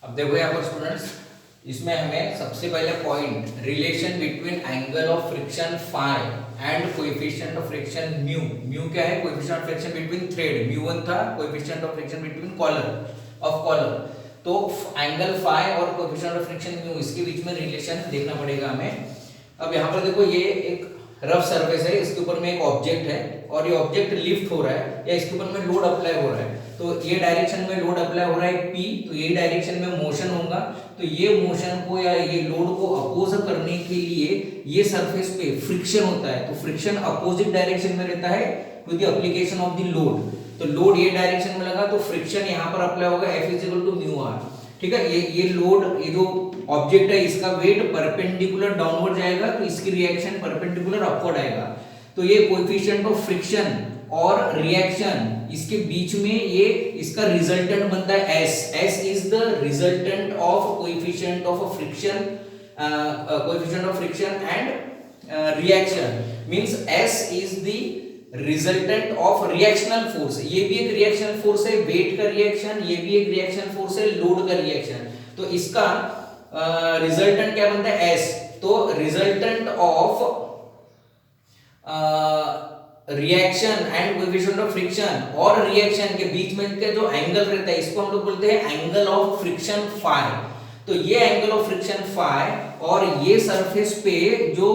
अब देखो यहाँ पर स्टूडेंट्स, इसमें हमें सबसे पहले point relation between angle of friction phi and coefficient of friction mu. Mu क्या है? Coefficient of friction between thread. Mu one था coefficient of friction between collar. तो एंगल फाई और कोएफिशिएंट ऑफ फ्रिक्शन म्यू, इसके बीच में relation देखना पड़ेगा हमें। अब यहाँ पर देखो, ये एक रफ सरफेस है, इसके ऊपर में एक ऑब्जेक्ट है और ये ऑब्जेक्ट लिफ्ट हो रहा है या इसके ऊपर में लोड अप्लाई हो रहा है। तो ये डायरेक्शन में लोड अप्लाई हो रहा है P, तो ये डायरेक्शन में मोशन होगा। तो ये मोशन को या ये लोड को अपोज करने के लिए ये सरफेस पे फ्रिक्शन होता है। तो फ्रिक्शन अपोजिट डायरेक्शन में रहता है to the application of the load. तो लोड ये डायरेक्शन में लगा तो फ्रिक्शन यहाँ पर अप्लाई होगा F = μr। ठीक है, ये लोड, ये जो ऑब्जेक्ट है इसका वेट परपेंडिकुलर डाउनवर्ड जाएगा तो इसकी रिएक्शन परपेंडिकुलर अपवर्ड आएगा। तो ये कोएफिशिएंट ऑफ फ्रिक्शन और रिएक्शन, इसके बीच में ये इसका रिजल्टेंट बनता है S। S is the resultant of coefficient of friction and reaction. Means S is the resultant of reactional force. ये भी एक रिएक्शनल फोर्स है, वेट का रिएक्शन, ये भी एक रिएक्शन फोर्स है, लोड का रिएक्शन। तो इसका रिजल्टेंट क्या बनता है? S। तो resultant of reaction and coefficient of friction और रिएक्शन के बीच में का जो एंगल रहता है इसको हम लोग बोलते हैं एंगल ऑफ फ्रिक्शन फाई। तो ये एंगल ऑफ फ्रिक्शन फाई और ये सरफेस पे जो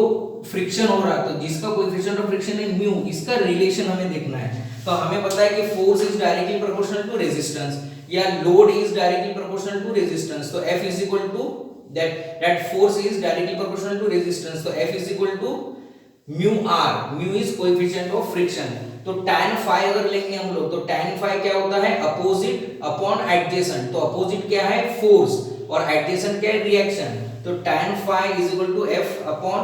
फ्रिक्शन हो रहा है तो जिसका कोएफिशिएंट ऑफ फ्रिक्शन है म्यू, इसका रिलेशन हमें देखना है। तो हमें पता है कि force is directly proportional to resistance या load is directly proportional to resistance. तो F = that force is directly proportional to resistance। तो F = μr। Mu is coefficient of friction. तो tan phi अगर लेंगे हम लोग तो tan phi क्या होता है? Opposite upon adjacent. तो अपोजिट क्या है? फोर्स और एडजेसेंट क्या है? रिएक्शन। तो tan phi = F/r।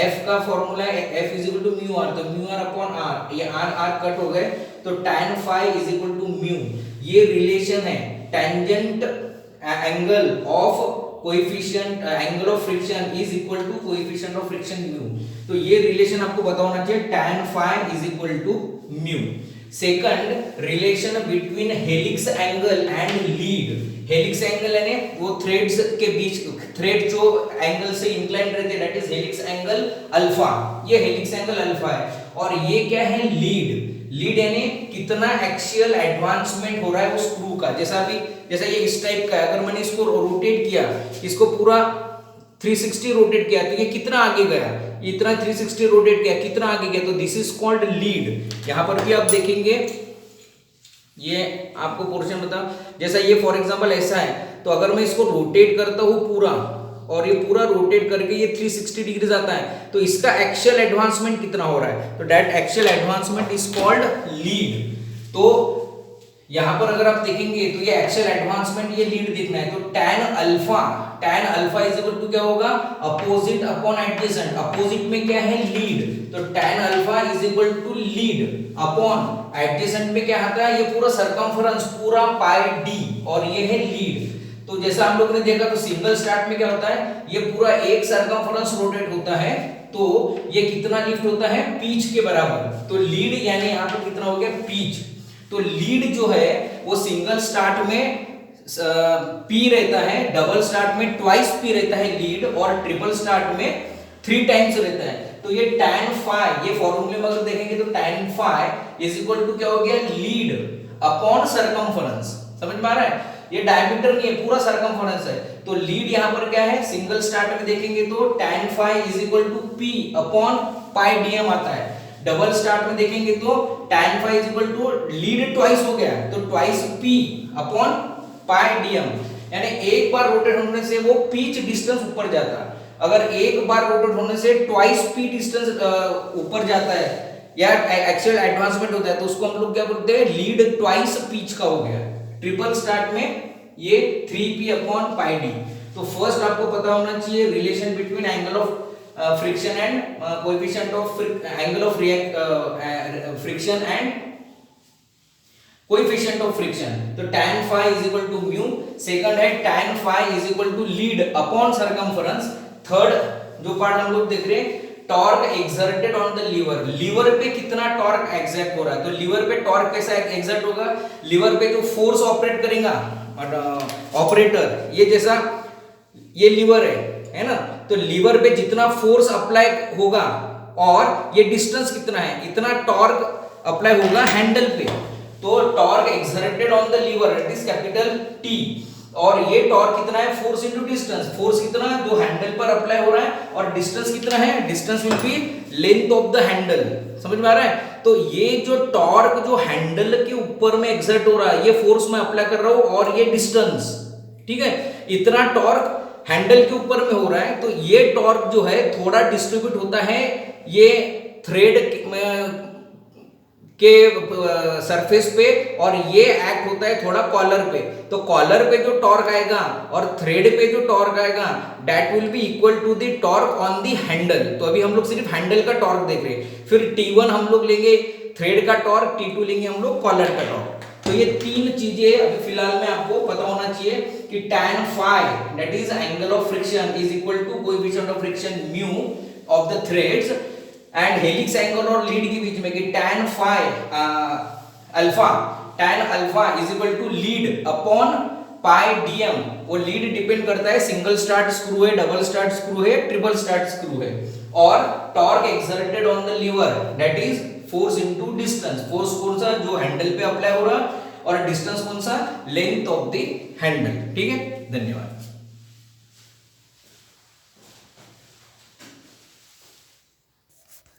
F का फॉर्मूला है F = μr। तो μr/r, ये r कट हो गए तो tan phi = म्यू। ये रिलेशन है tangent angle of coefficient angle of friction is equal to coefficient of friction mu. तो ये रिलेशन आपको पता होना चाहिए, tan phi = mu. Second, relation between helix angle and lead. Helix angle यानी वो थ्रेड्स के बीच, थ्रेड जो एंगल से इंक्लाइंड रहते हैं, that is helix angle alpha. ये हेलिक्स एंगल अल्फा है। और ये क्या है? लीड। लीड यानी कितना एक्सियल एडवांसमेंट हो रहा है उस स्क्रू का। जैसा ये इस टाइप का है, अगर मैंने इसको रोटेट किया, इसको पूरा 360 रोटेट किया तो ये कितना आगे गया? इतना 360 रोटेट किया, कितना आगे गया? तो दिस इज कॉल्ड लीड। यहां पर भी आप देखेंगे, ये आपको पोर्शन बता, जैसा ये फॉर एग्जांपल ऐसा है, तो अगर मैं इसको रोटेट करता हूं पूरा और ये पूरा रोटेट करके ये 360 डिग्री आता है तो इसका एक्सियल एडवांसमेंट कितना हो रहा है? तो that axial advancement is called lead. तो यहां पर अगर आप देखेंगे तो ये एक्सियल एडवांसमेंट, ये लीड देखना है। तो tan अल्फा = क्या होगा? Opposite upon adjacent. अपोजिट में क्या है? लीड। तो tan alpha = lead upon adjacent में क्या आता है? ये पूरा सर्कमफरेंस, पूरा पाई d, और ये है लीड। तो जैसा हम लोग ने देखा तो सिंगल स्टार्ट में क्या होता है? ये पूरा एक सर्कमफरेंस रोटेट होता है तो ये कितना लिफ्ट होता है? पिच के बराबर। तो लीड यानी यहाँ पर कितना हो गया? पिच। तो लीड जो है वो सिंगल स्टार्ट में P रहता है, डबल स्टार्ट में ट्वाइस P रहता है लीड, और ट्रिपल स्टार्ट में 3 टाइम्स रहता है। तो ये tan phi, ये फॉर्मूले में अगर देखेंगे तो tan phi = क्या हो गया? Lead upon circumference. समझ में आ रहा है? ये डायमीटर नहीं है, पूरा सर्कमफरेंस है। तो लीड यहां पर क्या है? सिंगल स्टार्ट में देखेंगे तो tan phi = P upon pi dm आता है। डबल स्टार्ट में देखेंगे तो tan phi = लीड ट्वाइस हो गया तो twice P upon pi dm, यानी एक बार रोटेट होने से वो पिच डिस्टेंस ऊपर जाता है। अगर एक बार रोटेट होने से ट्वाइस P डिस्टेंस ऊपर जाता है या एक्सियल एडवांसमेंट होता है तो उसको हम लोग क्या बोलते हैं? लीड ट्वाइस पिच का हो गया। ट्रिपल स्टार्ट में ये 3P अपॉन पाई d। तो फर्स्ट आपको पता होना चाहिए relation between angle of friction and coefficient of angle of friction and coefficient of friction. तो tan phi = म्यू। सेकंड है tan phi = lead upon circumference. Third जो पार्ट हम लोग देख रहे हैं, torque exerted on the lever. Lever पे कितना टॉर्क एक्सर्ट हो रहा है? तो लीवर पे टॉर्क कैसा एक्सर्ट होगा? लीवर पे जो फोर्स ऑपरेट करेगा ऑपरेटर, ये जैसा ये लीवर है ना, तो लीवर पे जितना फोर्स अप्लाई होगा और ये डिस्टेंस कितना है, इतना टॉर्क अप्लाई होगा हैंडल पे। तो torque exerted on the lever it is capital T, और ये टॉर्क कितना है, फोर्स इनटू डिस्टेंस, फोर्स कितना जो हैंडल पर अप्लाई हो रहा है, और डिस्टेंस कितना है, distance will be length of the handle. समझ में आ रहा है? तो ये जो टॉर्क जो हैंडल के ऊपर में एक्सर्ट हो रहा है, ये फोर्स मैं अप्लाई कर रहा हूं, और ये डिस्टेंस, ठीक है, इतना टॉर्क हैंडल के ऊपर में हो रहा है। तो ये टॉर्क जो है थोड़ा डिस्ट्रीब्यूट होता है ये थ्रेड के सरफेस पे, और ये एक्ट होता है थोड़ा कॉलर पे। तो कॉलर पे जो टॉर्क आएगा और थ्रेड पे जो टॉर्क आएगा that will be equal to the torque on the handle. तो अभी हम लोग सिर्फ हैंडल का टॉर्क देख रहे हैं, फिर T1 हम लोग लेंगे थ्रेड का टॉर्क, T2 लेंगे हम लोग कॉलर का टॉर्क। तो ये तीन चीजें अभी फिलहाल में आपको पता होना चाहिए कि tan phi that is angle of friction is equal to coefficient of friction mu of the threads, and helix angle और लीड के बीच में कि tan phi alpha, tan alpha is equal to lead upon pi dm। वो lead depend करता है single start screw है, double start screw है, ट्रिपल स्टार्ट स्क्रू है, और torque exerted on the lever that is force into distance. Force कौन सा, जो हैंडल पे अप्लाई हो रहा, और डिस्टेंस कौन सा, लेंथ ऑफ द हैंडल। ठीक है, धन्यवाद।